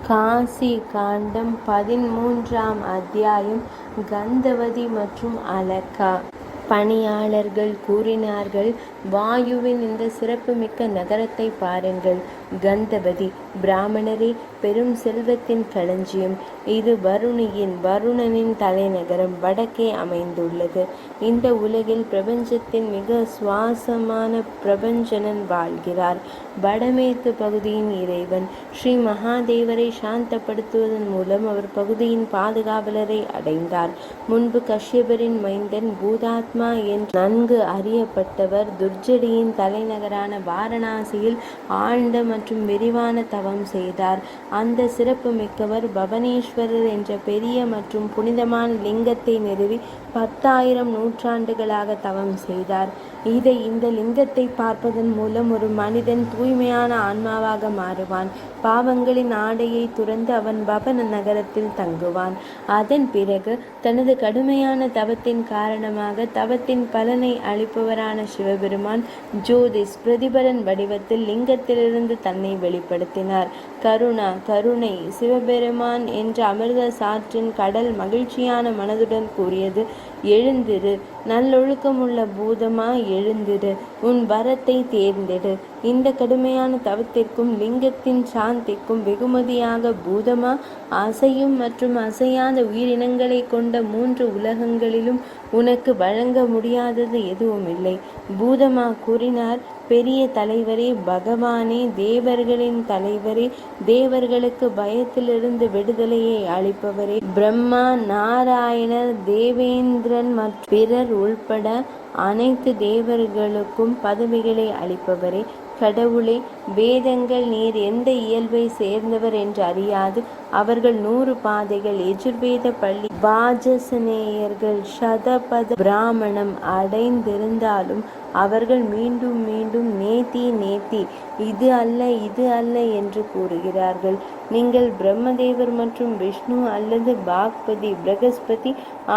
காசி காண்டம் 13ஆம் அத்தியாயம். கந்தவதி மற்றும் அலகா. பணியாளர்கள் கூறினார்கள், வாயுவின் இந்த சிறப்புமிக்க நகரத்தை பாருங்கள். கந்தவதி பிராமணரே, பெரும் செல்வத்தின் களஞ்சியம் இது. வருணனின் தலைநகரம் வடக்கே அமைந்துள்ளது. இந்த உலகில் பிரபஞ்சத்தின் மிக சுவாசமான பிரபஞ்சனன் வாழ்கிறார். வடமேற்கு பகுதியின் இறைவன் ஸ்ரீ மகாதேவரை சாந்தப்படுத்துவதன் மூலம் அவர் பகுதியின் பாதுகாவலரை அடைந்தார். முன்பு கஷ்யபரின் மைந்தன் பூதாத்மா என்று நன்கு அறியப்பட்டவர் துர்ஜடியின் தலைநகரான வாரணாசியில் ஆழ்ந்த மற்றும் விரிவான தவம் செய்தார். அந்த சிறப்பு மிக்கவர் பவனேஸ்வரர் என்ற பெரிய மற்றும் புனிதமான லிங்கத்தை நிறுவி 10,000 நூற்றாண்டுகளாக தவம் செய்தார். இந்த லிங்கத்தை பார்ப்பதன் மூலம் ஒரு மனிதன் தூய்மையான ஆன்மாவாக மாறுவான். பாவங்களின் ஆடையை துறந்து அவன் பவன நகரத்தில் தங்குவான். அதன் பிறகு தனது கடுமையான தவத்தின் காரணமாக தவத்தின் பலனை அளிப்பவரான சிவபெருமான் ஜோதிஷ் பிரதிபலன் வடிவத்தில் லிங்கத்திலிருந்து தன்னை வெளிப்படுத்தினார். கருணை சிவபெருமான் என்ற அமிர்த சாற்றின் கடல் மகிழ்ச்சியான மனதுடன் கூறியது, எழுந்திரு, நல்லொழுக்கமுள்ள பூதமா, எழுந்திரு, உன் வரத்தை தேர்ந்தெடு. இந்த கடுமையான தவத்திற்கும் லிங்கத்தின் சாந்திக்கும் வெகுமதியாக பூதமா, அசையும் மற்றும் அசையாத உயிரினங்களை கொண்ட 3 உலகங்களிலும் உனக்கு வழங்க முடியாதது எதுவும் இல்லை. பூதமா கூறினார், பெரிய தலைவரே, பகவானே, தேவர்களின் தலைவரே, தேவர்களுக்கு பயத்திலிருந்து விடுதலையை அளிப்பவரே, பிரம்மா, நாராயணர், தேவேந்திரன் மற்றும் பிறர் உள்பட அனைத்து தேவர்களுக்கும் பதவிகளை அளிப்பவரே, கடவுளே, வேதங்கள் நீர் எந்த இயல்பை சேர்ந்தவர் என்று அறியாது அவர்கள் 100 பாதைகள் எஜுர்வேத பள்ளி வாஜசனேயர்கள் சதபத பிராமணம் அடைந்திருந்தாலும் அவர்கள் மீண்டும் மீண்டும் நேத்தி இது அல்ல என்று கூறுகிறார்கள். நீங்கள் பிரம்மதேவர் மற்றும் விஷ்ணு அல்லது பாக்பதி பிரகஸ்பதி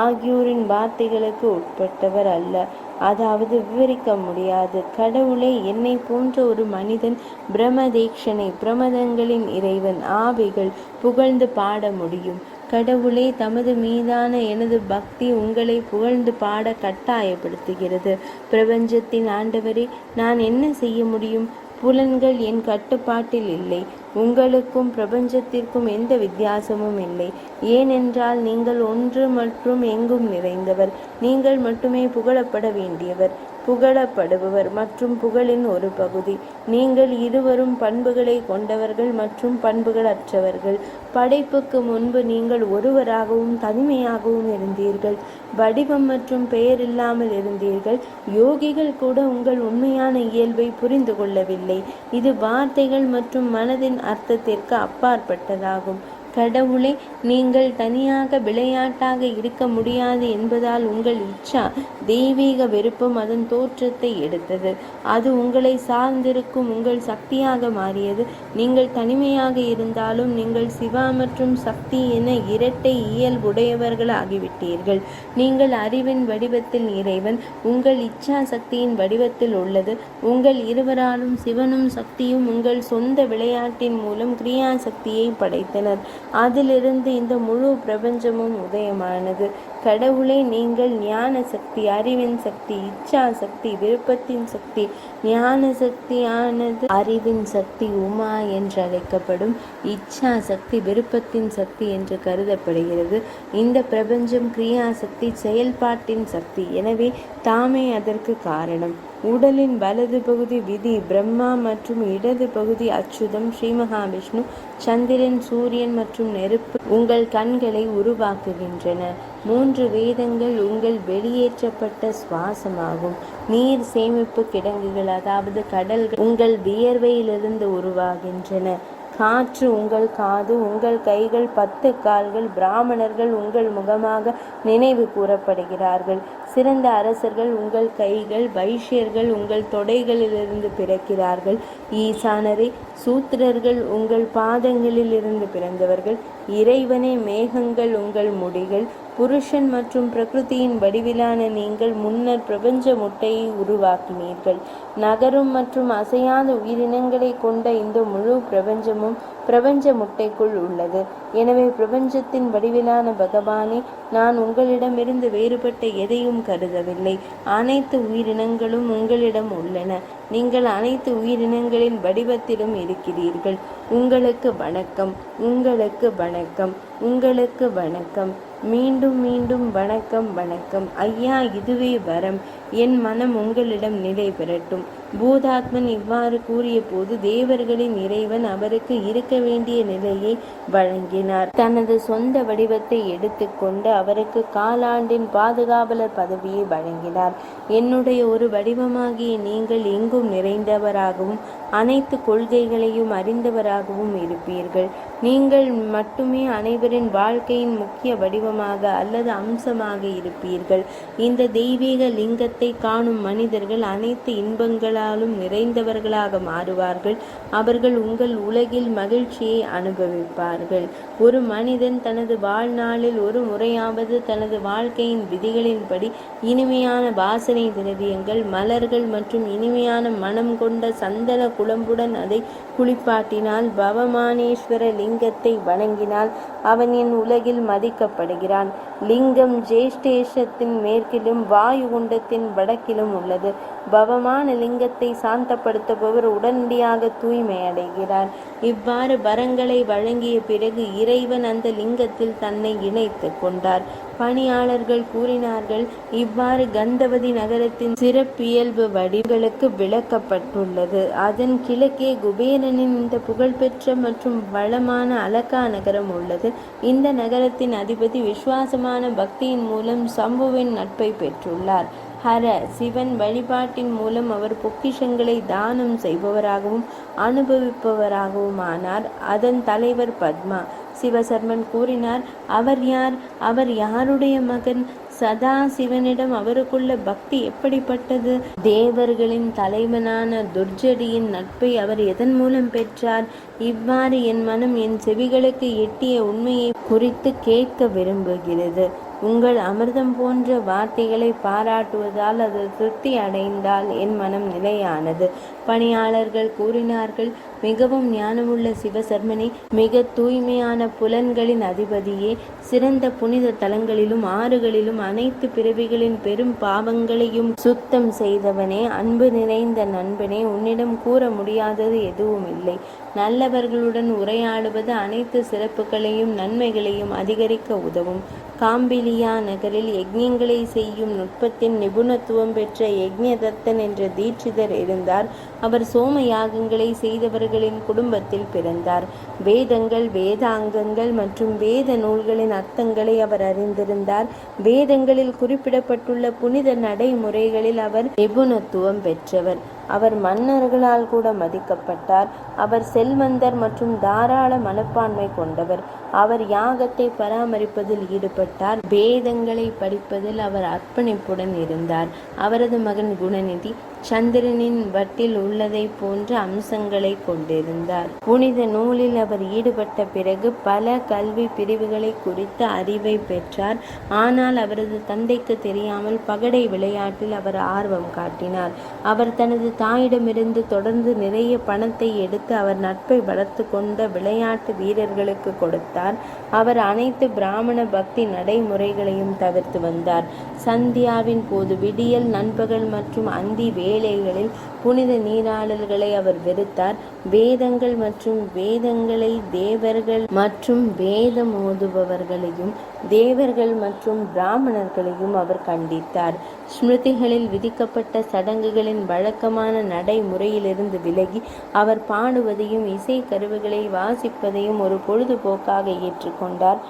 ஆகியோரின் வார்த்தைகளுக்கு உட்பட்டவர் அல்ல, அதாவது விவரிக்க முடியாது. கடவுளே, என்னை போன்ற ஒரு மனிதன் பிரமதேக்ஷனை, பிரமதங்களின் இறைவன் ஆவிகள் புகழ்ந்து பாட முடியும். கடவுளே, தமது மீதான எனது பக்தி உங்களை புகழ்ந்து பாட கட்டாயப்படுத்துகிறது. பிரபஞ்சத்தின் ஆண்டவரே, நான் என்ன செய்ய முடியும்? புலன்கள் என் கட்டுப்பாட்டில் இல்லை. உங்களுக்கும் பிரபஞ்சத்திற்கும் எந்த வித்தியாசமும் இல்லை. ஏனென்றால் நீங்கள் ஒன்று மற்றும் எங்கும் நிறைந்தவர். நீங்கள் மட்டுமே புகழப்பட வேண்டியவர், புகழப்படுபவர் மற்றும் புகழின் ஒரு பகுதி. நீங்கள் இருவரும் பண்புகளை கொண்டவர்கள் மற்றும் பண்புகள் அற்றவர்கள். படைப்புக்கு முன்பு நீங்கள் ஒருவராகவும் தனிமையாகவும் இருந்தீர்கள். வடிவம் மற்றும் பெயர் இல்லாமல் இருந்தீர்கள். யோகிகள் கூட உங்கள் உண்மையான இயல்பை புரிந்து கொள்ளவில்லை. இது வார்த்தைகள் மற்றும் மனதின் அர்த்தத்திற்கு அப்பாற்பட்டதாகும். கடவுளே, நீங்கள் தனியாக விளையாட்டாக இருக்க முடியாது என்பதால் உங்கள் இச்சா தெய்வீக விருப்பம் அதன் தோற்றத்தை எடுத்தது. அது உங்களை சார்ந்திருக்கும் உங்கள் சக்தியாக மாறியது. நீங்கள் தனிமையாக இருந்தாலும் நீங்கள் சிவா மற்றும் சக்தி என இரட்டை இயல்புடையவர்கள் ஆகிவிட்டீர்கள். நீங்கள் அறிவின் வடிவத்தில் இறைவன், உங்கள் இச்சா சக்தியின் வடிவத்தில் உள்ளது. உங்கள் இருவராலும் சிவனும் சக்தியும் உங்கள் சொந்த விளையாட்டின் மூலம் கிரியா சக்தியை படைத்தனர். அதிலிருந்து இந்த முழு பிரபஞ்சமும் உதயமானது. கடவுளே, நீங்கள் ஞான சக்தி, அறிவின் சக்தி, இச்சா சக்தி, விருப்பத்தின் சக்தி. ஞான சக்தியானது அறிவின் சக்தி உமா என்று அழைக்கப்படும். இச்சா சக்தி விருப்பத்தின் சக்தி என்று கருதப்படுகிறது. இந்த பிரபஞ்சம் கிரியா சக்தி, செயல்பாட்டின் சக்தி. எனவே தாமே அதற்கு காரணம். உடலின் வலது பகுதி விதி பிரம்மா மற்றும் இடது பகுதி அச்சுதம் ஸ்ரீ மகாவிஷ்ணு. சந்திரன், சூரியன் மற்றும் நெருப்பு உங்கள் கண்களை உருவாக்குகின்றன. 3 வேதங்கள் உங்கள் வெளியேற்றப்பட்ட சுவாசமாகும். நீர் சேமிப்பு கிடங்குகள், அதாவது கடல்கள் உங்கள் வியர்வையிலிருந்து உருவாகின்றன. காற்று உங்கள் காது, உங்கள் கைகள், 10 கால்கள். பிராமணர்கள் உங்கள் முகமாக நினைவு கூறப்படுகிறார்கள். சிறந்த அரசர்கள் உங்கள் கைகள், வைஷ்யர்கள் உங்கள் தொடைகளிலிருந்து பிறக்கிறார்கள். ஈசானரே, சூத்திரர்கள் உங்கள் பாதங்களிலிருந்து பிறந்தவர்கள். இறைவனே, மேகங்கள் உங்கள் முடிகள். புருஷன் மற்றும் பிரகிருதியின் வடிவிலான நீங்கள் முன்னர் பிரபஞ்ச முட்டையை உருவாக்கினீர்கள். நகரும் மற்றும் அசையாத உயிரினங்களை கொண்ட இந்த முழு பிரபஞ்சமும் பிரபஞ்ச முட்டைக்குள் உள்ளது. எனவே பிரபஞ்சத்தின் வடிவிலான பகவானே, நான் உங்களிடமிருந்து வேறுபட்ட எதையும் கருதவில்லை. அனைத்து உயிரினங்களும் உங்களிடம் உள்ளன. நீங்கள் அனைத்து உயிரினங்களின் வடிவத்திலும் இருக்கிறீர்கள். உங்களுக்கு வணக்கம், உங்களுக்கு வணக்கம், உங்களுக்கு வணக்கம். மீண்டும் மீண்டும் வணக்கம், வணக்கம். ஐயா, இதுவே வரம். என் மனம் உங்களிடம் நிலை பெறட்டும். பூதாத்மன் இவ்வாறு கூறிய போது தேவர்களின் இறைவன் அவருக்கு இருக்க வேண்டிய நிலையை வழங்கினார். தனது சொந்த வடிவத்தை எடுத்துக்கொண்டு அவருக்கு காலாண்டின் பாதுகாவலர் பதவியை வழங்கினார். என்னுடைய ஒரு வடிவமாகிய நீங்கள் எங்கும் நிறைந்தவராகவும் அனைத்து கொள்கைகளையும் அறிந்தவராகவும் இருப்பீர்கள். நீங்கள் மட்டுமே அனைவரின் வாழ்க்கையின் முக்கிய வடிவமாக அல்லது அம்சமாக இருப்பீர்கள். இந்த தெய்வீக லிங்கத்தை காணும் மனிதர்கள் அனைத்து இன்பங்களாலும் நிறைந்தவர்களாக மாறுவார்கள். அவர்கள் உங்கள் உலகில் மகிழ்ச்சியை அனுபவிப்பார்கள். ஒரு மனிதன் தனது வாழ்நாளில் ஒரு முறையாவது தனது வாழ்க்கையின் விதிகளின்படி இனிமையான வாசனை திரவியங்கள், மலர்கள் மற்றும் இனிமையான மனம் கொண்ட சந்தன குழம்புடன் அதை குளிப்பாட்டினால், பவமானேஸ்வர லிங்கத்தை வணங்கினால் அவன் என் உலகில் மதிக்கப்படுகிறான். லிங்கம் ஜேஷ்டேஷத்தின் மேற்கிலும் வாயுகுண்டத்தின் வடக்கிலும் உள்ளது. பவமான லிங்கத்தை சாந்தப்படுத்துபவர் உடனடியாக தூய்மை அடைகிறார். இவ்வாறு வரங்களை வழங்கிய பிறகு இறைவன் அந்த லிங்கத்தில் தன்னை இணைத்து கொண்டார். பணியாளர்கள் கூறினார்கள், இவ்வாறு கந்தவதி நகரத்தின் சிறப்பியல்பு வடிவங்களுக்கு விளக்கப்பட்டுள்ளது. அதன் கிழக்கே குபேரனின் இந்த புகழ்பெற்ற மற்றும் வளமான அலக்கா நகரம் உள்ளது. இந்த நகரத்தின் அதிபதி விசுவாசமான பக்தியின் மூலம் சம்புவின் நட்பை பெற்றுள்ளார். ஹர சிவன் வழிபாட்டின் மூலம் அவர் பொக்கிஷங்களை தானம் செய்பவராகவும் அனுபவிப்பவராகவும் ஆனார். அதன் தலைவர் பத்மா. சிவசர்மன் கூறினார், அவர் யார்? அவர் யாருடைய மகன்? சதா சிவனிடம் அவருக்குள்ள பக்தி எப்படிப்பட்டது? தேவர்களின் தலைவனான துர்ஜடியின் நட்பை அவர் எதன் மூலம் பெற்றார்? இவ்வாறு என் மனம் என் செவிகளுக்கு எட்டிய உண்மையை குறித்து கேட்க விரும்புகிறது. உங்கள் அமிர்தம் போன்ற வார்த்தைகளை பாராட்டுவதால் அது திருப்தி அடைந்தால் என் மனம் நிலையானது. பணியாளர்கள் கூறினார்கள், மிகவும் ஞானமுள்ள சிவசர்மனே, மிக தூய்மையான புலன்களின் அதிபதியே, சிறந்த புனித தலங்களிலும் ஆறுகளிலும் அனைத்து பிறவிகளின் பெரும் பாவங்களையும் சுத்தம் செய்தவனே, அன்பு நிறைந்த நண்பனே, உன்னிடம் கூற முடியாதது எதுவும் இல்லை. நல்லவர்களுடன் உரையாடுவது அனைத்து சிறப்புகளையும் நன்மைகளையும் அதிகரிக்க உதவும். காம்பிலியா நகரில் யக்ஞங்களை செய்யும் நுட்பத்தின் நிபுணத்துவம் பெற்ற யக்ஞதத்தன் என்ற தீட்சிதர் இருந்தார். அவர் சோம யாகங்களை செய்தவர்களின் குடும்பத்தில் பிறந்தார். வேதங்கள், வேதாங்கங்கள் மற்றும் வேத நூல்களின் அர்த்தங்களை அவர் அறிந்திருந்தார். வேதங்களில் குறிப்பிடப்பட்டுள்ள புனித நடைமுறைகளில் அவர் நிபுணத்துவம் பெற்றவர். அவர் மன்னர்களால் கூட மதிக்கப்பட்டார். அவர் செல்வந்தர் மற்றும் தாராள மனப்பான்மை கொண்டவர். அவர் யாகத்தை பராமரிப்பதில் ஈடுபட்டார். வேதங்களை படிப்பதில் அவர் அர்ப்பணிப்புடன் இருந்தார். அவரது மகன் குணநிதி சந்திரனின் வட்டில் உள்ளதை போன்ற அம்சங்களை கொண்டிருந்தார். புனித நூலில் அவர் ஈடுபட்ட பிறகு பல கல்வி பிரிவுகளை குறித்த அறிவை பெற்றார். ஆனால் அவரது தந்தைக்கு தெரியாமல் பகடை விளையாட்டில் அவர் ஆர்வம் காட்டினார். அவர் தனது தாயிடமிருந்து தொடர்ந்து நிறைய பணத்தை எடுத்து அவர் நட்பை வளர்த்து கொண்ட விளையாட்டு வீரர்களுக்கு கொடுத்தார். அவர் அனைத்து பிராமண பக்தி நடைமுறைகளையும் தவிர்த்து வந்தார். சந்தியாவின் போது விடியல், நண்பகல் மற்றும் அந்தி வேளைகளில் புனித நீராடல்களை அவர் வெறுத்தார். வேதங்கள் மற்றும் வேதங்களை தேவர்கள் மற்றும் வேதம் ஓதுபவர்களையும் தேவர்கள் மற்றும் பிராமணர்களையும் அவர் கண்டித்தார். ஸ்மிருதிகளில் விதிக்கப்பட்ட சடங்குகளின் வழக்கமான நடைமுறையிலிருந்து விலகி அவர் பாடுவதையும் இசை கருவிகளை வாசிப்பதையும் ஒரு பொழுதுபோக்காக ஏற்றுக்கொண்டார்.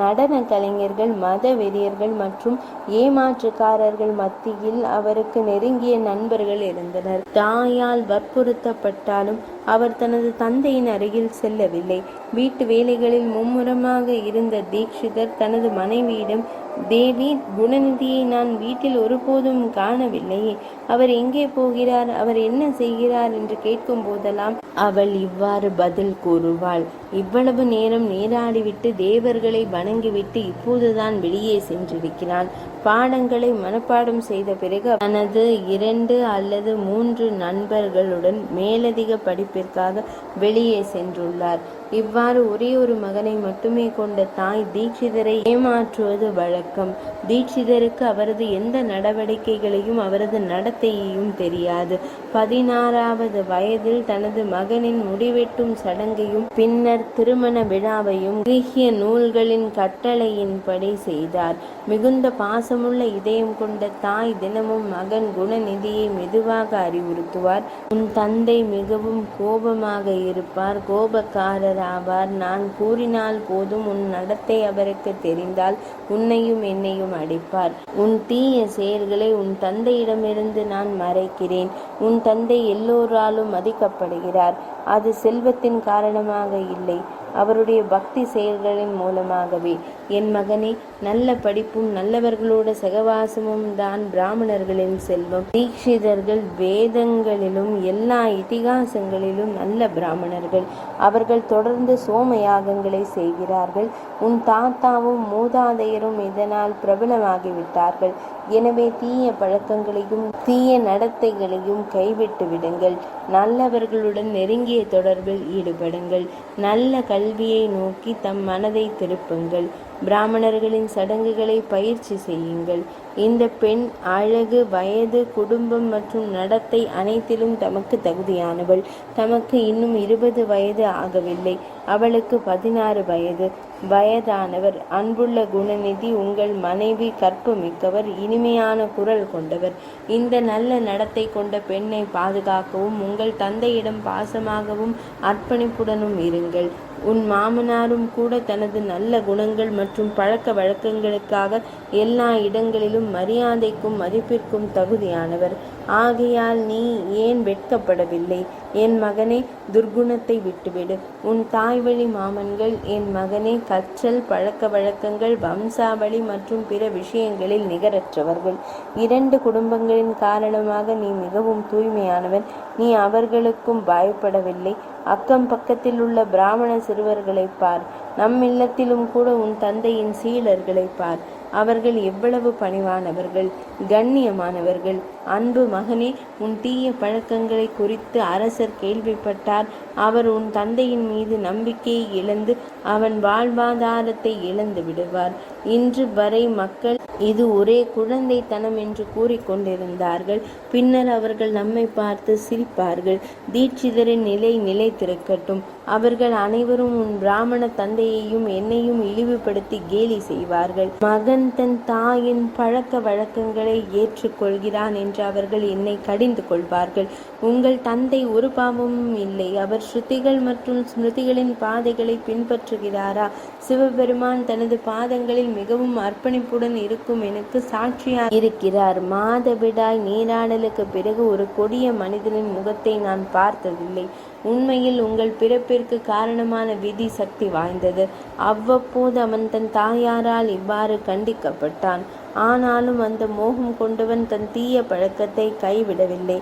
நடன கலைஞர்கள், மத வெறியர்கள் மற்றும் ஏமாற்றுக்காரர்கள் மத்தியில் அவருக்கு நெருங்கிய நண்பர்கள் இருந்தனர். தாயால் வற்புறுத்தப்பட்டாலும் அவர் தனது தந்தையின் அருகில் செல்லவில்லை. வீட்டு வேலைகளில் மும்முரமாக இருந்த தீக்ஷிதர் தனது மனைவியிடம், தேவி, குணநிதியை நான் வீட்டில் ஒருபோதும் காணவில்லையே. அவர் எங்கே போகிறார்? அவர் என்ன செய்கிறார் என்று கேட்கும் போதெல்லாம் அவள் இவ்வாறு பதில் கூறுவாள், இவ்வளவு நேரம் நீராடிவிட்டு தேவர்களை வணங்கிவிட்டு இப்போதுதான் வெளியே சென்றிருக்கிறான். பாடங்களை மனப்பாடம் செய்த பிறகு தனது 2 அல்லது 3 நண்பர்களுடன் மேலதிக படிப்பிற்காக வெளியே சென்றுள்ளார். இவ்வாறு ஒரே ஒரு மகனை மட்டுமே கொண்ட தாய் தீட்சிதரை ஏமாற்றுவது வழக்கம். தீட்சிதருக்கு அவரது எந்த நடவடிக்கைகளையும் அவரது நடத்தையையும் தெரியாது. 16வது வயதில் தனது மகனின் முடிவெட்டும் சடங்கையும் பின்னர் திருமண விழாவையும் கிரேக்கிய நூல்களின் கட்டளையின்படி செய்தார். மிகுந்த பாசமுள்ள இதயம் கொண்ட தாய் தினமும் மகன் குணநிதியை மெதுவாக அறிவுறுத்துவார். உன் தந்தை மிகவும் கோபமாக இருப்பார், கோபக்காரராவார். நான் கூறினால் போதும், உன் நடத்தை அவருக்கு தெரிந்தால் உன்னையும் என்னையும் அடிப்பார். உன் தீய செயல்களை உன் தந்தையிடமிருந்து நான் மறைக்கிறேன். உன் தந்தை எல்லோராலும் மதிக்கப்படுகிறார். அது செல்வத்தின் காரணமாக இல்லை, அவருடைய பக்தி செயல்களின் மூலமாகவே. என் மகனே, நல்ல படிப்பும் நல்லவர்களோட சகவாசமும் தான் பிராமணர்களின் செல்வம். தீட்சிதர்கள் வேதங்களிலும் எல்லா இதிகாசங்களிலும் நல்ல பிராமணர்கள். அவர்கள் தொடர்ந்து சோமயாகங்களை செய்கிறார்கள். உன் தாத்தாவும் மூதாதையரும் இதனால் பிரபலமாகிவிட்டார்கள். எனவே தீய பழக்கங்களையும் தீய நடத்தைகளையும் கைவிட்டு விடுங்கள். நல்லவர்களுடன் நெருங்கிய தொடர்பில் ஈடுபடுங்கள். நல்ல கல்வியை நோக்கி தம் மனதை திருப்புங்கள். பிராமணர்களின் சடங்குகளை பயிற்சி செய்யுங்கள். இந்த பெண் அழகு, வயது, குடும்பம் மற்றும் நடத்தை அனைத்திலும் தமக்கு தகுதியானவள். தமக்கு இன்னும் 20 வயது ஆகவில்லை. அவளுக்கு 16 வயதானவர். அன்புள்ள குணநிதி உங்கள் மனைவி கற்புமிக்கவர், இனிமையான குரல் கொண்டவர். இந்த நல்ல நடத்தை கொண்ட பெண்ணை பாதுகாக்கவும் உங்கள் தந்தையிடம் பாசமாகவும் அர்ப்பணிப்புடனும் இருங்கள். உன் மாமனாரும் கூட தனது நல்ல குணங்கள் மற்றும் பழக்க வழக்கங்களுக்காக எல்லா இடங்களிலும் மரியாதைக்கும் மதிப்பிற்கும் தகுதியானவர். ஆகையால் நீ ஏன் வெட்கப்படவில்லை? என் மகனே, துர்குணத்தை விட்டுவிடு. உன் தாய்வழி மாமன்கள் என் மகனே கற்றல், பழக்க வழக்கங்கள், வம்சாவளி மற்றும் பிற விஷயங்களில் நிகரற்றவர்கள். 2 குடும்பங்களின் காரணமாக நீ மிகவும் தூய்மையானவன். நீ அவர்களுக்கும் பயப்படவில்லை. அக்கம் பக்கத்தில் உள்ள பிராமண சிறுவர்களை பார். நம் இல்லத்திலும் கூட உன் தந்தையின் சீடர்களை பார். அவர்கள் எவ்வளவு பணிவானவர்கள், கண்ணியமானவர்கள். அன்பு மகனே, உன் தீய பழக்கங்களை குறித்து அரசர் கேள்விப்பட்டார். அவர் உன் தந்தையின் மீது நம்பிக்கையை இழந்து அவன் வாழ்வாதாரத்தை இழந்து விடுவார். இன்று வரை மக்கள் இது ஒரே குழந்தைத்தனம் என்று கூறிக்கொண்டிருந்தார்கள். பின்னர் அவர்கள் நம்மை பார்த்து சிரிப்பார்கள். தீட்சிதரின் நிலை நிலைத்திருக்கட்டும். அவர்கள் அனைவரும் உன் பிராமண தந்தையையும் என்னையும் இழிவுபடுத்தி கேலி செய்வார்கள். மகன் தன் தாயின் பழக்க வழக்கங்களை ஏற்றுக்கொள்கிறான் என்று அவர்கள் என்னை கடிந்து கொள்வார்கள். உங்கள் தந்தை ஒரு பாவமும் இல்லை. அவர் ஸ்ருதிகள் மற்றும் ஸ்மிருதிகளின் பாதைகளை பின்பற்றுகிறாரா? சிவபெருமான் தனது பாதங்களில் மிகவும் அர்ப்பணிப்புடன் இருக்கும் எனக்கு சாட்சியாக இருக்கிறார். மாதவிடாய் நீராடலுக்கு பிறகு ஒரு கொடிய மனிதனின் முகத்தை நான் பார்த்ததில்லை. உண்மையில் உங்கள் பிறப்பிற்கு காரணமான விதி சக்தி வாய்ந்தது. அவ்வப்போது அவன் தன் தாயாரால் இவ்வாறு கண்டிக்கப்பட்டான். ஆனாலும் அந்த மோகம் கொண்டவன் தன் தீய பழக்கத்தை கைவிடவில்லை.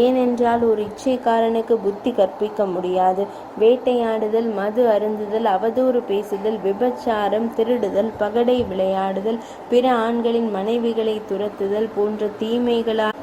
ஏனென்றால் ஒரு இச்சைக்காரனுக்கு புத்தி கற்பிக்க முடியாது. வேட்டையாடுதல், மது அருந்துதல், அவதூறு பேசுதல், விபச்சாரம், திருடுதல், பகடை விளையாடுதல், பிற ஆண்களின் மனைவிகளை துரத்துதல் போன்ற தீமைகளால்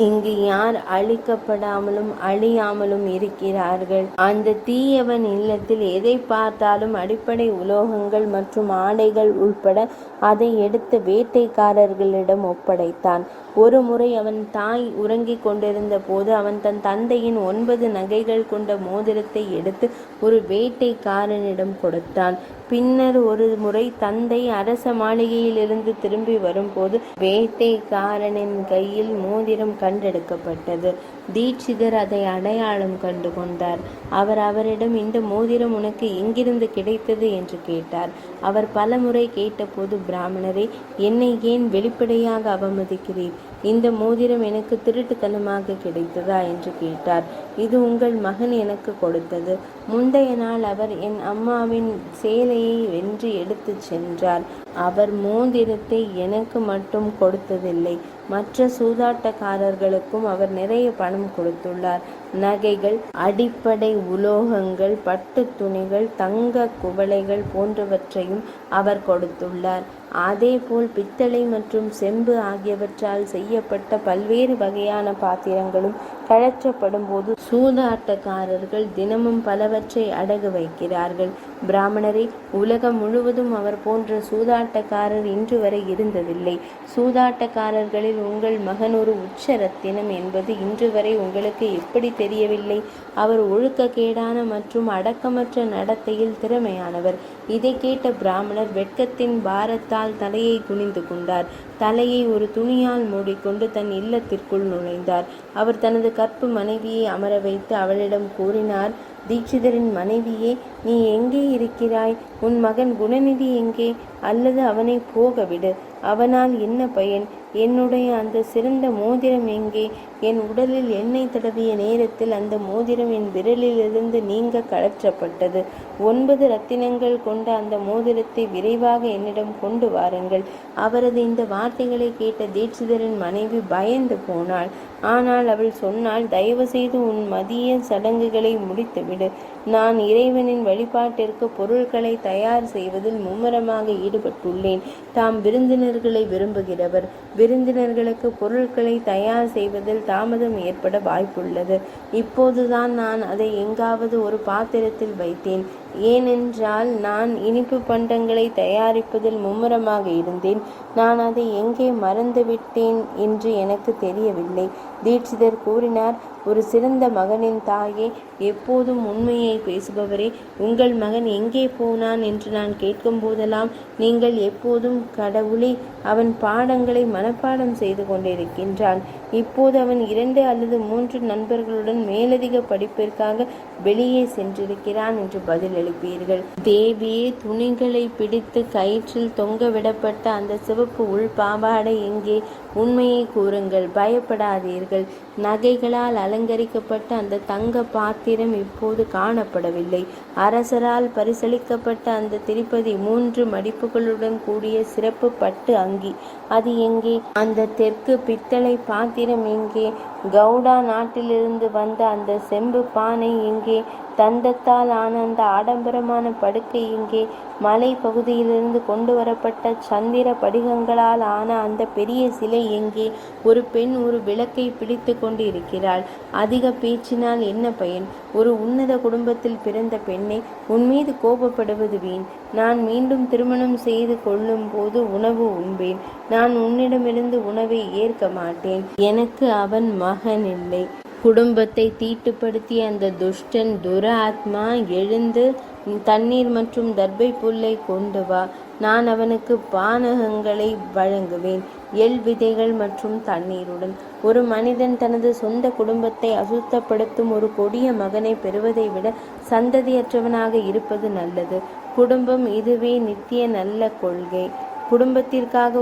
இங்கு யார் அழிக்கப்படாமலும் அழியாமலும் இருக்கிறார்கள்? அந்த தீயவன் இல்லத்தில் எதை பார்த்தாலும் அடிப்படை உலோகங்கள் மற்றும் ஆடைகள் உள்பட அதை எடுத்து வேட்டைக்காரர்களிடம் ஒப்படைத்தான். ஒரு முறை அவன் தாய் உறங்கிக் கொண்டிருந்த போது அவன் தன் தந்தையின் 9 நகைகள் கொண்ட மோதிரத்தை எடுத்து ஒரு வேட்டைக்காரனிடம் கொடுத்தான். பின்னர் ஒரு முறை தந்தை அரச மாளிகையிலிருந்து திரும்பி வரும்போது வேட்டைக்காரனின் கையில் மோதிரம் கண்டெடுக்கப்பட்டது. தீட்சிதர் அதை அடையாளம் கண்டு கொண்டார். அவர் அவரிடம், இந்த மோதிரம் உனக்கு எங்கிருந்து கிடைத்தது என்று கேட்டார். அவர் பலமுறை கேட்டபோது, பிராமணரே, என்னை ஏன் வெளிப்படையாக அவமதிக்கிறீர்? இந்த மோதிரம் எனக்கு திருட்டுத்தனமாக கிடைத்ததா என்று கேட்டார். இது உங்கள் மகன் எனக்கு கொடுத்தது. முந்தைய நாள் அவர் என் அம்மாவின் சேலையை வென்று எடுத்து சென்றார். அவர் மோதிரத்தை எனக்கு மட்டும் கொடுத்ததில்லை, மற்ற சூதாட்டக்காரர்களுக்கும் அவர் நிறைய பணம் கொடுத்துள்ளார். நகைகள், அடிப்படை உலோகங்கள், பட்டு துணிகள், தங்க குவளைகள் போன்றவற்றையும் அவர் கொடுத்துள்ளார். அதேபோல் பித்தளை மற்றும் செம்பு ஆகியவற்றால் செய்யப்பட்ட பல்வேறு வகையான பாத்திரங்களும் கழற்றப்படும் போது சூதாட்டக்காரர்கள் தினமும் பலவற்றை அடகு வைக்கிறார்கள். பிராமணரே, உலகம் முழுவதும் அவர் போன்ற சூதாட்டக்காரர் இன்று வரை இருந்ததில்லை. சூதாட்டக்காரர்களில் உங்கள் மகன் ஒரு உச்ச ரத்தினம் என்பது இன்று வரை உங்களுக்கு எப்படி தெரியவில்லை? அவர் ஒழுக்கக்கேடான மற்றும் அடக்கமற்ற நடத்தையில் திறமையானவர். இதை கேட்ட பிராமணர் வெட்கத்தின் பாரத்தால் தலையை குனிந்து கொண்டார். தலையை ஒரு துணியால் மூடிக்கொண்டு தன் இல்லத்திற்குள் நுழைந்தார். அவர் தனது கற்பு மனைவியை அமர வைத்து அவளிடம் கூறினார், தீட்சிதரின் மனைவியே, நீ எங்கே இருக்கிறாய்? உன் மகன் குணநிதி எங்கே? அல்லது அவனை போகவிடு. அவனால் என்ன பயன்? என்னுடைய அந்த சிறந்த மோதிரம் எங்கே? என் உடலில் எண்ணெய் தடவிய நேரத்தில் அந்த மோதிரம் என் விரலிலிருந்து நீங்க கழற்றப்பட்டது. 9 ரத்தினங்கள் கொண்ட அந்த மோதிரத்தை விரைவாக என்னிடம் கொண்டு வாருங்கள். அவரது இந்த வார்த்தைகளை கேட்ட தீட்சிதரின் மனைவி பயந்து போனாள். ஆனால் அவள் சொன்னாள், தயவு செய்து உன் மதிய சடங்குகளை முடித்துவிடு. நான் இறைவனின் வழிபாட்டிற்கு பொருட்களை தயார் செய்வதில் மும்முரமாக ஈடுபட்டுள்ளேன். தாம் விருந்தினர்களை விரும்புகிறவர். விருந்தினர்களுக்கு பொருட்களை தயார் செய்வதில் தாமதம் ஏற்பட வாய்ப்புள்ளது. இப்போதுதான் நான் அதை எங்காவது ஒரு பாத்திரத்தில் வைத்தேன். ஏனென்றால் நான் இனிப்பு பண்டங்களை தயாரிப்பதில் மும்முரமாக இருந்தேன். நான் அதை எங்கே மறந்துவிட்டேன் என்று எனக்கு தெரியவில்லை. தீட்சிதர் கூறினார், ஒரு சிறந்த மகனின் தாயே, எப்போதும் உண்மையை பேசுபவரே, உங்கள் மகன் எங்கே போனான் என்று நான் கேட்கும் போதெல்லாம் நீங்கள் எப்போதும் கடவுளே, அவன் பாடங்களை மனப்பாடம் செய்து கொண்டிருக்கின்றான். இப்போது அவன் 2 அல்லது 3 நண்பர்களுடன் மேலதிக படிப்பிற்காக வெளியே சென்றிருக்கிறான் என்று பதிலளிப்பீர்கள். தேவியே, துணிகளை பிடித்து கயிற்றில் தொங்கவிடப்பட்ட அந்த சிவப்பு உள் பாவாடை எங்கே? உண்மையை கூறுங்கள், பயப்படாதீர்கள். நகைகளால் அலங்கரிக்கப்பட்ட அந்த தங்க பாத்திரம் இப்போது காணப்படவில்லை. அரசரால் பரிசளிக்கப்பட்ட அந்த திருப்பதி 3 மடிப்புகளுடன் கூடிய சிறப்பு பட்டு அங்கி, அது எங்கே? அந்த தெற்கு பித்தளை பாத்திரம் எங்கே? கவுடா நாட்டிலிருந்து வந்த அந்த செம்பு பானை எங்கே? தந்தத்தால் ஆன அந்த ஆடம்பரமான படுக்கை எங்கே? மலை பகுதியிலிருந்து கொண்டு வரப்பட்ட சந்திர படிகங்களால் ஆன அந்த பெரிய சிலை எங்கே? ஒரு பெண் ஒரு விளக்கை பிடித்து கொண்டு இருக்கிறாள். அதிக பேச்சினால் என்ன பயன்? ஒரு உன்னத குடும்பத்தில் பிறந்த பெண்ணை, உன் மீது கோபப்படுவது வீண். நான் மீண்டும் திருமணம் செய்து கொள்ளும் போது உணவு உண்பேன். நான் உன்னிடமிருந்து உணவை ஏற்க மாட்டேன். எனக்கு அவன் மகன் இல்லை. குடும்பத்தை தீட்டுப்படுத்திய அந்த துஷ்டன் துராத்மா எழுந்து தண்ணீர் மற்றும் தர்பை புல்லை கொண்டு வா. நான் அவனுக்கு பானகங்களை வழங்குவேன், எள் விதைகள் மற்றும் தண்ணீருடன். ஒரு மனிதன் தனது சொந்த குடும்பத்தை அசுத்தப்படுத்தும் ஒரு கொடிய மகனை பெறுவதை விட சந்ததியற்றவனாக இருப்பது நல்லது. குடும்பம் இதுவே நித்திய நல்ல கொள்கை. குடும்பத்திற்காக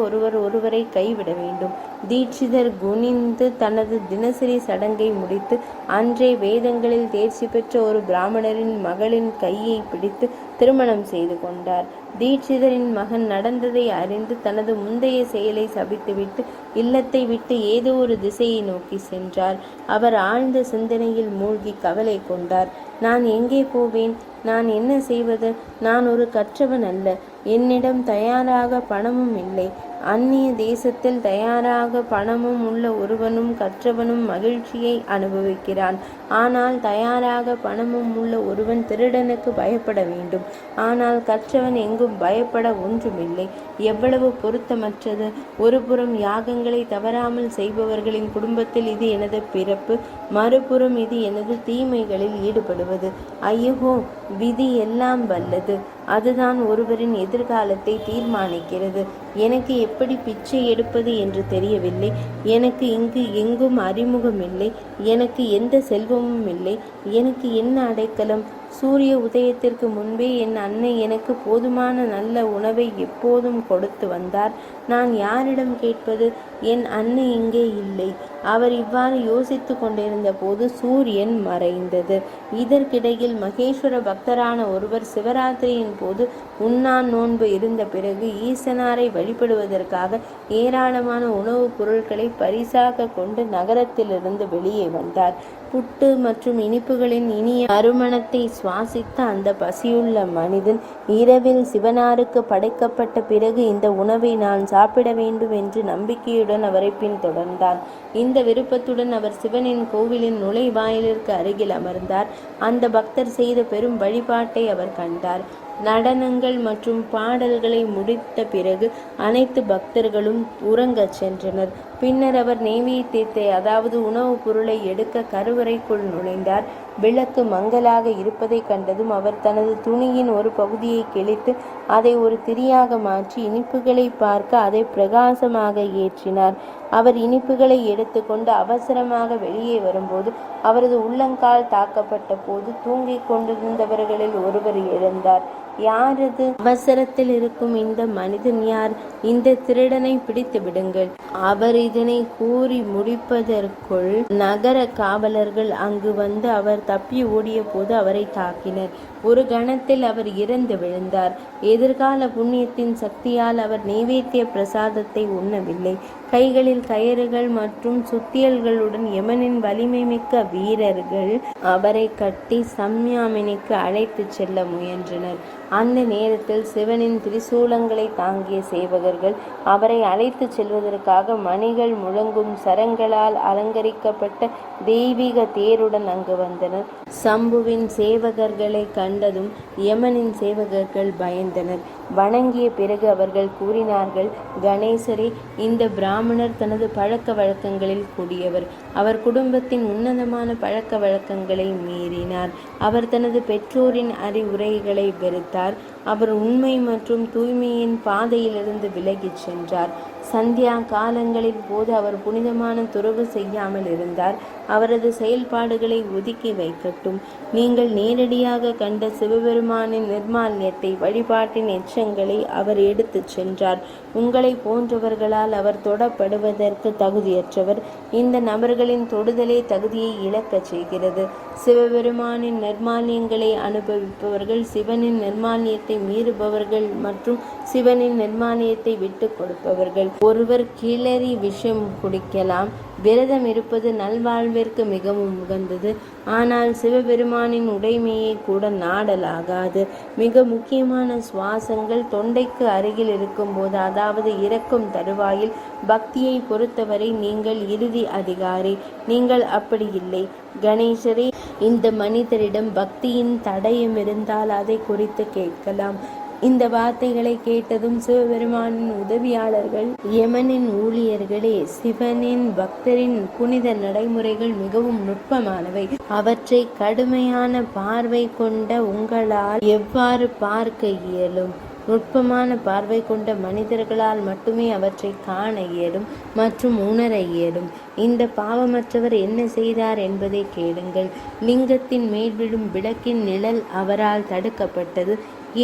ஒருவரை கைவிட வேண்டும். தீட்சிதர் குனிந்து தனது தினசரி சடங்கை முடித்து அன்றே வேதங்களில் தேர்ச்சி பெற்ற ஒரு பிராமணரின் மகளின் கையை பிடித்து திருமணம் செய்து கொண்டார். தீட்சிதரின் மகன் நடந்ததை அறிந்து தனது முந்தைய செயலை சபித்துவிட்டு இல்லத்தை விட்டு ஏதோ ஒரு திசையை நோக்கி சென்றார். அவர் ஆழ்ந்த சிந்தனையில் மூழ்கி கவலை கொண்டார். நான் எங்கே போவேன்? நான் என்ன செய்வது? நான் ஒரு கற்றவன் அல்ல. என்னிடம் தயாராக பணமும் இல்லை. அந்நிய தேசத்தில் தயாராக பணமும் உள்ள ஒருவனும் கற்றவனும் மகிழ்ச்சியை அனுபவிக்கிறான். ஆனால் தயாராக பணமும் உள்ள ஒருவன் திருடனுக்கு பயப்பட வேண்டும். ஆனால் கற்றவன் எங்கும் பயப்பட ஒன்றுமில்லை. எவ்வளவு பொருத்தமற்றது! ஒருபுறம் யாகங்களை தவறாமல் செய்பவர்களின் குடும்பத்தில் இது எனது பிறப்பு, மறுபுறம் இது எனது தீமைகளில் ஈடுபடுவது. ஐயோ, விதி எல்லாம் வல்லது. அதுதான் ஒருவரின் எதிர்காலத்தை தீர்மானிக்கிறது. எனக்கு எப்படி பிச்சை எடுப்பது என்று தெரியவில்லை. எனக்கு இங்கு எங்கும் அறிமுகம் இல்லை. எனக்கு எந்த செல்வமும் இல்லை. எனக்கு என்ன அடைக்கலம்? சூரிய உதயத்திற்கு முன்பே என் அன்னை எனக்கு போதுமான நல்ல உணவை எப்போதும் கொடுத்து வந்தார். நான் யாரிடம் கேட்பது? என் அன்னை இங்கே இல்லை. அவர் இவ்வாறு யோசித்து கொண்டிருந்த போது சூரியன் மறைந்தது. இதற்கிடையில் மகேஸ்வர பக்தரான ஒருவர் சிவராத்திரியின் போது உண்ணான் நோன்பு இருந்த பிறகு ஈசனாரை வழிபடுவதற்காக ஏராளமான உணவுப் பொருட்களை பரிசாக கொண்டு நகரத்திலிருந்து வெளியே வந்தார். புட்டு மற்றும் இனிப்புகளின் இனிய அருமணத்தை சுவாசித்த அந்த பசியுள்ள மனிதன் இரவில் சிவனாருக்கு படைக்கப்பட்ட பிறகு இந்த உணவை நான் சாப்பிட வேண்டும் என்று நம்பிக்கையுடன் அவரை பின்தொடர்ந்தான். இந்த விருப்பத்துடன் அவர் சிவனின் கோவிலின் நுழைவாயிலிற்கு அருகில் அமர்ந்தார். அந்த பக்தர் செய்த பெரும் வழிபாட்டை அவர் கண்டார். நடனங்கள் மற்றும் பாடல்களை முடித்த பிறகு அனைத்து பக்தர்களும் உறங்கச் சென்றனர். பின்னர் அவர் நெய்வேத்தியத்தை, அதாவது உணவுப் பொருளை எடுக்க கருவறைக்குள் நுழைந்தார். விளக்கு மங்கலாக இருப்பதை கண்டதும் அவர் தனது துணியின் ஒரு பகுதியை கிழித்து அதை ஒரு திரியாக மாற்றி இனிப்புகளை பார்க்க அதை பிரகாசமாக ஏற்றினார். அவர் இனிப்புகளை எடுத்துக்கொண்டு அவசரமாக வெளியே வரும்போது அவரது உள்ளங்கால் தாக்கப்பட்ட போது தூங்கிக் கொண்டிருந்தவர்களில் ஒருவர் எழுந்தார். யாரது? அவசரத்தில் இருக்கும் இந்த மனிதன் யார்? இந்த திருடனை பிடித்து விடுங்கள். அவர் இதனை கூறி முடிப்பதற்குள் நகர காவலர்கள் அங்கு வந்து அவர் தப்பி ஓடிய போது அவரை தாக்கினர். ஒரு கணத்தில் அவர் இறந்து விழுந்தார். எதிர்கால புண்ணியத்தின் சக்தியால் அவர் நைவேத்திய பிரசாதத்தை உண்ணவில்லை. கைகளில் கயிறுகள் மற்றும் சுத்தியல்களுடன் யமனின் வலிமை மிக்க வீரர்கள் அவரை கட்டி சம்யாமினிக்கு அழைத்து செல்ல முயன்றனர். அந்த நேரத்தில் சிவனின் திரிசூலங்களை தாங்கிய சேவகர்கள் அவரை அழைத்து செல்வதற்காக மணிகள் முழங்கும் சரங்களால் அலங்கரிக்கப்பட்ட தெய்வீக தேருடன் அங்கு வந்தனர். சம்புவின் சேவகர்களை கண்டதும் யமனின் சேவகர்கள் பயந்தனர். வணங்கிய பிறகு அவர்கள் கூறினார்கள், கணேசரே, இந்த பிராமணர் தனது பழக்க வழக்கங்களில் கூடியவர். அவர் குடும்பத்தின் உன்னதமான பழக்க வழக்கங்களை மீறினார். அவர் தனது பெற்றோரின் அறிவுரைகளை வெறுத்தார். அவர் உண்மை மற்றும் தூய்மையின் பாதையிலிருந்து விலகிச் சென்றார். சந்தியா காலங்களின் போது அவர் புனிதமான துறவு செய்யாமல் இருந்தார். அவரது செயல்பாடுகளை ஒதுக்கி வைக்கட்டும். நீங்கள் நேரடியாக கண்ட சிவபெருமானின் நிர்மால்யத்தை, வழிபாட்டின் எச்சங்களை அவர் எடுத்துச் சென்றார். உங்களை போன்றவர்களால் அவர் தொடப்படுவதற்கு தகுதியற்றவர். இந்த நபர்களின் தொடுதலே தகுதியை இழக்கச் செய்கிறது. சிவபெருமானின் நிர்மால்யங்களை அனுபவிப்பவர்கள் சிவனின் நிர்மால்யத்தை மீறுபவர்கள் மற்றும் சிவனின் நிர்மால்யத்தை விட்டு கொடுப்பவர்கள். ஒருவர் கிளறி விஷம் குடிக்கலாம். விரதம் இருப்பது நல்வாழ்விற்கு மிகவும் உகந்தது. ஆனால் சிவபெருமானின் உடைமையை கூட நாடலாகாது. மிக முக்கியமான சுவாசங்கள் தொண்டைக்கு அருகில் இருக்கும்போது, அதாவது இறக்கும் தருவாயில். பக்தியை பொறுத்தவரை நீங்கள் இறுதி அதிகாரி. நீங்கள் அப்படி இல்லை. கணேசரே, இந்த மனிதரிடம் பக்தியின் தடயம் இருந்தால் அதை குறித்து கேட்கலாம். இந்த வார்த்தைகளை கேட்டதும் சிவபெருமானின் உதவியாளர்கள், யமனின் ஊழியர்களே, சிவனின் பக்தரின் புனித நடைமுறைகள் மிகவும் நுட்பமானவை. அவற்றை கடுமையான பார்வை கொண்ட உங்களால் எவ்வாறு பார்க்க இயலும்? நுட்பமான பார்வை கொண்ட மனிதர்களால் மட்டுமே அவற்றை காண இயலும் மற்றும் உணர இயலும். இந்த பாவமற்றவர் என்ன செய்தார் என்பதை கேளுங்கள். லிங்கத்தின் மேல் விழும் விளக்கின் நிழல் அவரால் தடுக்கப்பட்டது.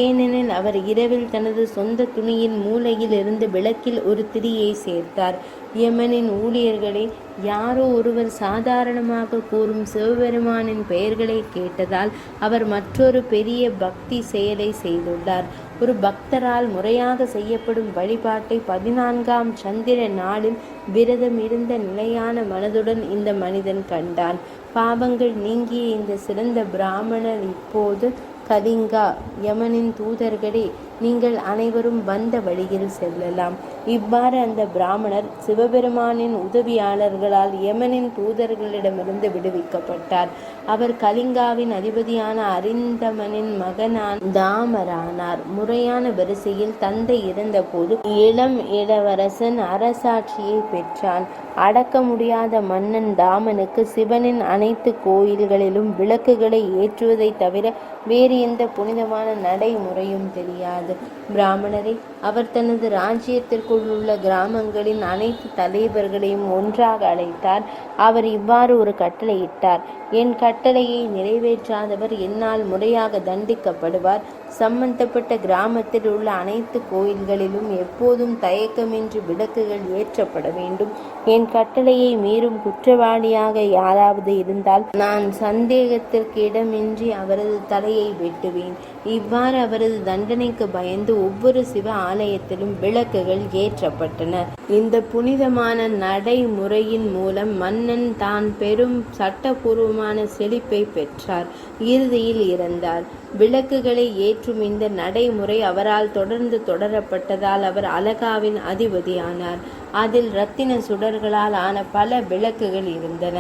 ஏனெனில் அவர் இரவில் தனது சொந்த துணியின் மூலையில் இருந்து விளக்கில் ஒரு திரியை சேர்த்தார். யமனின் ஊழியர்களே, யாரோ ஒருவர் சாதாரணமாக கூறும் சிவபெருமானின் பெயர்களை கேட்டதால் அவர் மற்றொரு பெரிய பக்தி செயலை செய்துள்ளார். ஒரு பக்தரால் முறையாக செய்யப்படும் வழிபாட்டை 14ஆம் சந்திர நாளில் விரதம் இருந்த நிலையான மனதுடன் இந்த மனிதன் கண்டான். பாவங்கள் நீங்கிய இந்த சிறந்த பிராமணர் இப்போது கலிங்கா, யமனின் தூதர்களே, நீங்கள் அனைவரும் வந்த வழியில் செல்லலாம். இவ்வாறு அந்த பிராமணர் சிவபெருமானின் உதவியாளர்களால் யமனின் தூதர்களிடமிருந்து விடுவிக்கப்பட்டார். அவர் கலிங்காவின் அதிபதியான அரிந்தமனின் மகனான் தாமரானார். முறையான வரிசையில் தந்தை இறந்தபோது இளம் இளவரசன் அரசாட்சியை பெற்றான். அடக்க முடியாத மன்னன் தாமனுக்கு சிவனின் அனைத்து கோயில்களிலும் விளக்குகளை ஏற்றுவதை தவிர வேறு எந்த புனிதமான நடைமுறையும் தெரியாது. பிராமணரை அவர் தனது ராஜ்யத்திற்குள் உள்ள கிராமங்களின் அனைத்து தலைவர்களையும் ஒன்றாக அழைத்தார். அவர் இவ்வாறு ஒரு கட்டளையிட்டார், என் கட்டளையை நிறைவேற்றாதவர் என்னால் முறையாக தண்டிக்கப்படுவார். சம்பந்தப்பட்ட கிராமத்தில் உள்ள அனைத்து கோயில்களிலும் எப்போதும் தயக்கமின்றி விளக்குகள் ஏற்றப்பட வேண்டும். என் கட்டளையை மீறும் குற்றவாளியாக யாராவது இருந்தால் நான் சந்தேகத்திற்கு இடமின்றி அவரது தலையை வெட்டுவேன். இவ்வாறு அவரது தண்டனைக்கு பயந்து ஒவ்வொரு சிவ ஆலயத்திலும் விளக்குகள் ஏற்றப்பட்டன. இந்த புனிதமான நடைமுறையின் மூலம் மன்னன் தான் பெரும் சட்டபூர்வமான செழிப்பை பெற்றார். இறுதியில் இறந்தார். விளக்குகளை ஏற்றும் இந்த நடைமுறை அவரால் தொடர்ந்து தொடரப்பட்டதால் அவர் அலகாவின் அதிபதியானார். அதில் இரத்தின சுடர்களால் ஆன பல விளக்குகள் இருந்தன.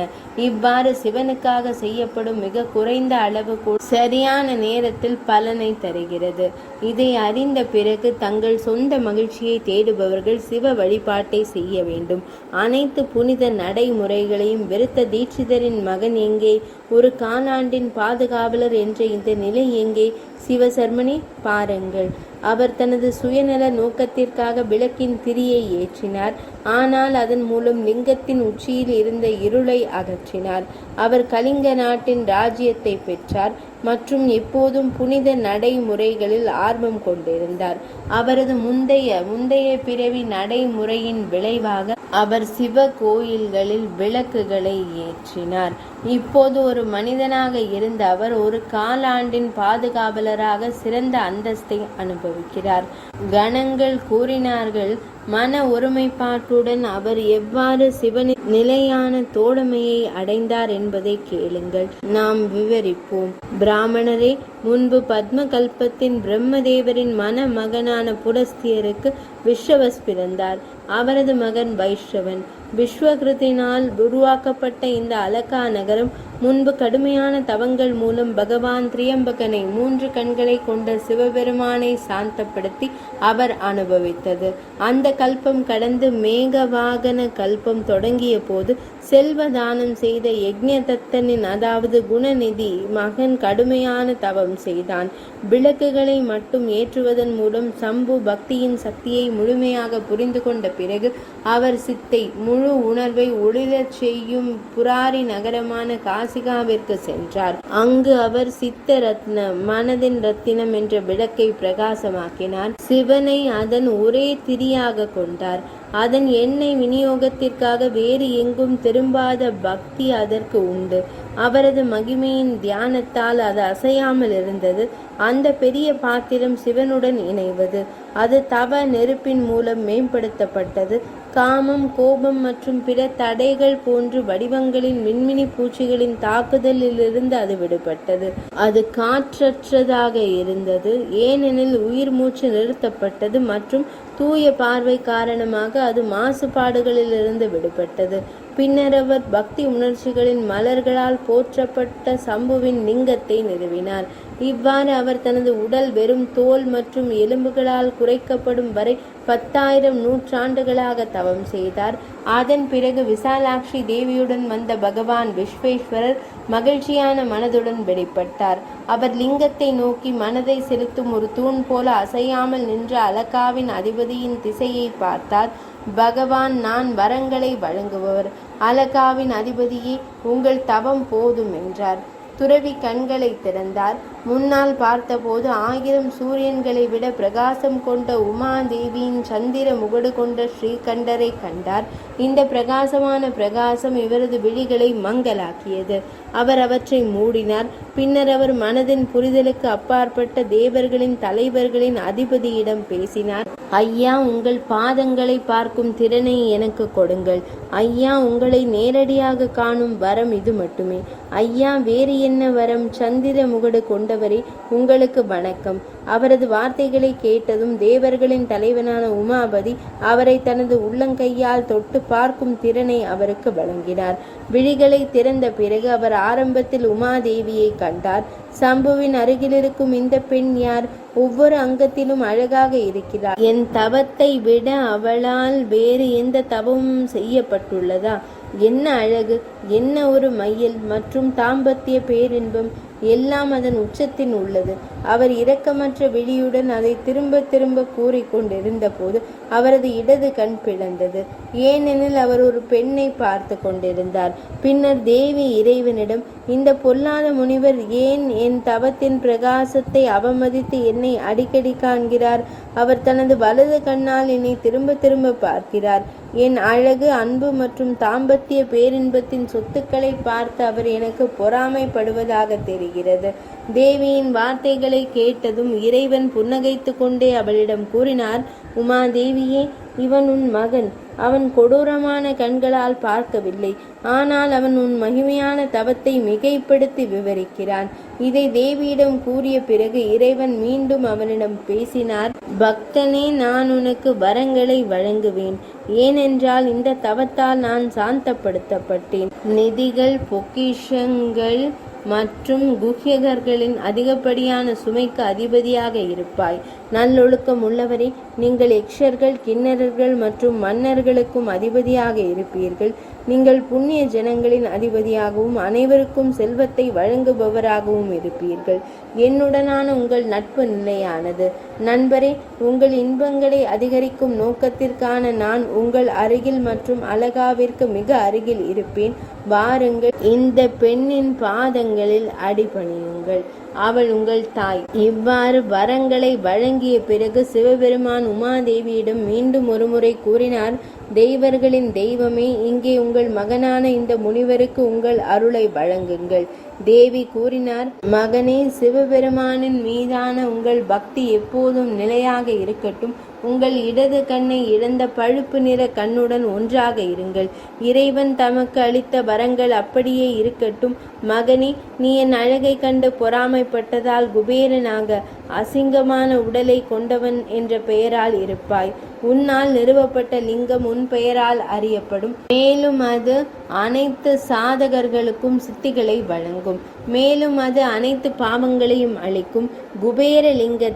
இவ்வாறு சிவனுக்காக செய்யப்படும் மிக குறைந்த அளவு சரியான நேரத்தில் பலனை தருகிறது. இதை அறிந்த பிறகு தங்கள் சொந்த மகிழ்ச்சியை தேடுபவர்கள் சிவ வழிபாட்டை செய்ய வேண்டும். அனைத்து புனித நடைமுறைகளையும் வெறுத்த தீட்சிதரின் மகன் எங்கே? ஒரு காலாண்டின் பாதுகாவலர் என்ற இந்த நிலை எங்கே? சிவசர்மனே, பாருங்கள். அவர் தனது சுயநல நோக்கத்திற்காக விளக்கின் திரியை ஏற்றினார். ஆனால் அதன் மூலம் லிங்கத்தின் உச்சியில் இருந்த இருளை அகற்றினார். அவர் கலிங்க நாட்டின் ராஜ்யத்தை பெற்றார் மற்றும் எப்போதும் புனித நடைமுறைகளில் ஆர்வம் கொண்டிருந்தார். அவரது முந்தைய பிறவி நடைமுறையின் விளைவாக அவர் சிவ கோயில்களில் விளக்குகளை ஏற்றினார். இப்போது ஒரு மனிதனாக இருந்த அவர் ஒரு காலாண்டின் பாதுகாவலராக சிறந்த அந்தஸ்தை அனுபவிக்கிறார். கணங்கள் கூறினார்கள், மன ஒருமைப்பாட்டுடன் அவர் எவ்வாறு சிவனின் நிலையான தோழமையை அடைந்தார் என்பதை கேளுங்கள், நாம் விவரிப்போம். பிராமணரே, முன்பு பத்ம கல்பத்தின் பிரம்மதேவரின் மகனான புலஸ்தியருக்கு விஸ்வவஸ் பிறந்தார். அவரது மகன் வைஷ்ணவன். விஸ்வகிருத்தினால் உருவாக்கப்பட்ட இந்த அலகா நகரம் முன்பு கடுமையான தவங்கள் மூலம் பகவான் திரியம்பகனை 3 கண்களை கொண்ட சிவபெருமானை சாந்தப்படுத்தி அவர் அனுபவித்தது. அந்த கல்பம் கடந்து மேகவாகன கல்பம் தொடங்கிய போது செல்வதானம் செய்த யக்ஞதத்தனின் அதாவது குணநிதி மகன் கடுமையான தவம் செய்தான். விளக்குகளை மட்டும் ஏற்றுவதன் மூலம் சம்பு பக்தியின் சக்தியை முழுமையாக புரிந்து கொண்ட பிறகு அவர் சித்தை முழு உணர்வை ஒளிரச் செய்யும் புராரி நகரமான காசிகாவிற்கு சென்றார். அங்கு அவர் சித்த ரத்னம், மனதின் ரத்தினம் என்ற விளக்கை பிரகாசமாக்கினார். சிவனை அதன் ஒரே திரியாக கொண்டார். அதன் எண்ணெய் விநியோகத்திற்காக வேறு எங்கும் திரும்பாத பக்தி அதற்கு உண்டு. அவரது மகிமையின் தியானத்தால் அது அசையாமல் இருந்தது. அந்த பெரிய பாத்திரம் சிவனுடன் இணைவது. அது தவ நெருப்பின் மூலம் மேம்படுத்தப்பட்டது. காமம், கோபம் மற்றும் பிற தடைகள் போன்று வடிவங்களின் மின்மினி பூச்சிகளின் தாக்குதலிலிருந்து அது விடுபட்டது. அது காற்றற்றதாக இருந்தது, ஏனெனில் உயிர் மூச்சு நிறுத்தப்பட்டது மற்றும் தூய பார்வை காரணமாக அது மாசுபாடுகளிலிருந்து விடுபட்டது. பின்னர் அவர் பக்தி உணர்ச்சிகளின் மலர்களால் போற்றப்பட்ட சம்புவின் லிங்கத்தை நிறுவினார். இவ்வாறு அவர் தனது உடல் வெறும் தோல் மற்றும் எலும்புகளால் குறைக்கப்படும் வரை 10,000 நூற்றாண்டுகளாக தவம் செய்தார். அதன் பிறகு விசாலாட்சி தேவியுடன் வந்த பகவான் விஸ்வேஸ்வரர் மகிழ்ச்சியான மனதுடன் வெளிப்பட்டார். அவர் லிங்கத்தை நோக்கி மனதை செலுத்தும் ஒரு தூண் போல அசையாமல் நின்ற அலகாவின் அதிபதியின் திசையை பார்த்தார். பகவான், நான் வரங்களை வழங்குபவர். அலகாவின் அதிபதியே, உங்கள் தவம் போதும் என்றார். துறவி கண்களை திறந்தார். முன்னால் பார்த்தபோது 1000 சூரியன்களை விட பிரகாசம் கொண்ட உமாதேவியின் சந்திர முகடு கொண்ட ஸ்ரீகண்டரை கண்டார். இந்த பிரகாசமான பிரகாசம் இவரது விழிகளை மங்கலாக்கியது. அவர் அவற்றை மூடினார். பின்னர் அவர் மனதின் புரிதலுக்கு அப்பாற்பட்ட தேவர்களின் தலைவர்களின் அதிபதியிடம் பேசினார். ஐயா, உங்கள் பாதங்களை பார்க்கும் திறனை எனக்கு கொடுங்கள். ஐயா, உங்களை நேரடியாக காணும் வரம் இது மட்டுமே. ஐயா, வேறு என்ன வரம்? சந்திர முகடு கொண்டவரே, உங்களுக்கு வணக்கம். அவரது வார்த்தைகளை கேட்டதும் தேவர்களின் தலைவனான உமாபதி அவரை தனது உள்ளங்கையால் தொட்டு பார்க்கும் திறனை அவருக்கு வழங்கினார். விழிகளை திறந்த பிறகு அவர் ஆரம்பத்தில் உமாதேவியை கண்டார். சம்புவின் அருகிலிருக்கும் இந்த பெண் யார்? ஒவ்வொரு அங்கத்திலும் அழகாக இருக்கிறார். என் தவத்தை விட அவளால் வேறு எந்த தவமும் செய்யப்பட்டுள்ளதா? என்ன அழகு, என்ன ஒரு மையல் மற்றும் தாம்பத்திய பேரின்பம்! எல்லாம் அதன் உச்சத்தில் உள்ளது. அவர் இரக்கமற்ற விழியுடன் அதை திரும்ப திரும்ப கூறிக்கொண்டிருந்த போது அவரது இடது கண் பிளந்தது. ஏனெனில் அவர் ஒரு பெண்ணை பார்த்து கொண்டிருந்தார். பின்னர் தேவி இறைவனிடம், இந்த பொல்லாத முனிவர் ஏன் என் தவத்தின் பிரகாசத்தை அவமதித்து என்னை அடிக்கடி காண்கிறார்? அவர் தனது வலது கண்ணால் என்னை திரும்ப திரும்ப பார்க்கிறார். என் அழகு, அன்பு மற்றும் தாம்பத்திய பேரின்பத்தின் சொத்துக்களை பார்த்து அவர் எனக்கு பொறாமைப்படுவதாக தெரிகிறது. தேவியின் வார்த்தைகளை கேட்டதும் இறைவன் புன்னகைத்து கொண்டே அவளிடம் கூறினார், உமாதேவியே, இவன் உன் மகன். அவன் கொடூரமான கண்களால் பார்க்கவில்லை. ஆனால் அவன் உன் மகிமையான தவத்தை மிகைப்படுத்தி விவரிக்கிறான். இதை தேவியிடம் கூறிய பிறகு இறைவன் மீண்டும் அவனிடம் பேசினார், பக்தனே, நான் உனக்கு வரங்களை வழங்குவேன். ஏனென்றால் இந்த தவத்தால் நான் சாந்தப்படுத்தப்பட்டேன். நிதிகள், பொக்கிஷங்கள் மற்றும் குஹ்யகர்களின் அதிகப்படியான சுமைக்கு அதிபதியாக இருப்பாய். நல்லொழுக்கம் உள்ளவரே, நீங்கள் யக்ஷர்கள், கிண்ணறர்கள் மற்றும் மன்னர்களுக்கும் அதிபதியாக இருப்பீர்கள். நீங்கள் புண்ணிய ஜனங்களின் அதிபதியாகவும் அனைவருக்கும் செல்வத்தை வழங்குபவராகவும் இருப்பீர்கள். என்னுடனான உங்கள் நட்பு நிலையானது. நண்பரே, உங்கள் இன்பங்களை அதிகரிக்கும் நோக்கத்திற்கான நான் உங்கள் அருகில் மற்றும் அலகாவிற்கு மிக அருகில் இருப்பேன். வாருங்கள், இந்த பெண்ணின் பாதங்களில் அடிபணியுங்கள். அவள் உங்கள் தாய். இவ்வாறு வரங்களை வழங்கிய பிறகு சிவபெருமான் உமாதேவியிடம் மீண்டும் ஒருமுறை கூறினார், தெய்வர்களின் தெய்வமே, இங்கே உங்கள் மகனான இந்த முனிவருக்கு உங்கள் அருளை வழங்குங்கள். தேவி கூறினார், மகனே, சிவபெருமானின் மீதான உங்கள் பக்தி எப்போதும் நிலையாக இருக்கட்டும். உங்கள் இடது கண்ணை இழந்த பழுப்பு நிற கண்ணுடன் ஒன்றாக இருங்கள். இறைவன் தமக்கு அளித்த வரங்கள் அப்படியே இருக்கட்டும். மகனே, நீ என் அழகை கண்டு பொறாமைப்பட்டதால் குபேரனாக அசிங்கமான உடலை கொண்டவன் என்ற பெயரால் இருப்பாய். உன்னால் நிறுவப்பட்ட லிங்கம் உன் பெயரால் அறியப்படும். மேலும் அது அனைத்து சாதகர்களுக்கும் சித்திகளை வழங்கும். மேலும் அது அனைத்து பாவங்களையும் அளிக்கும்.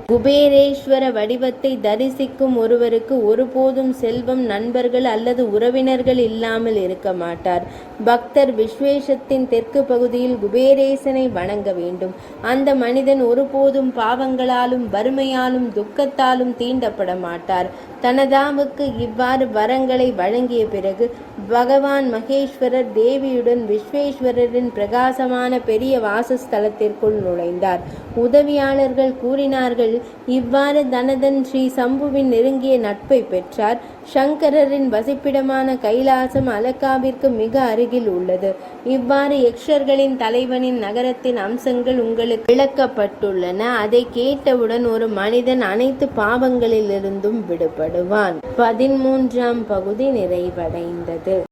குபேரேஸ்வர வடிவத்தை தரிசிக்கும் ஒருவருக்கு ஒருபோதும் செல்வம், நண்பர்கள் அல்லது உறவினர்கள் இல்லாமல் இருக்க மாட்டார். பக்தர் விஸ்வேஷத்தின் தெற்கு பகுதியில் குபேரேசனை வணங்க வேண்டும். அந்த மனிதன் ஒருபோதும் பாவங்களாலும் வறுமையாலும் துக்கத்தாலும் தீண்டப்பட மாட்டார். தனதாவுக்கு இவ்வாறு வரங்களை வழங்கிய பிறகு பகவான் மகேஸ்வரர் தேவியுடன் விஸ்வேஸ்வரரின் பிரகாசமான பெரிய வாசஸ்தலத்திற்குள் நுழைந்தார். உதவியாளர்கள் கூறினார்கள், இவ்வாறு தனதன் ஸ்ரீ சம்புவின் நெருங்கிய நட்பை பெற்றார். சங்கரரின் வசிப்பிடமான கைலாசம் அலக்காவிற்கு மிக அருகில் உள்ளது. இவ்வாறு யக்ஷர்களின் தலைவனின் நகரத்தின் அம்சங்கள் உங்களுக்கு விளக்கப்பட்டுள்ளன. அதை கேட்டவுடன் ஒரு மனிதன் அனைத்து பாவங்களிலிருந்தும் விடுபடுவான். 13ஆம் பகுதி நிறைவடைந்தது.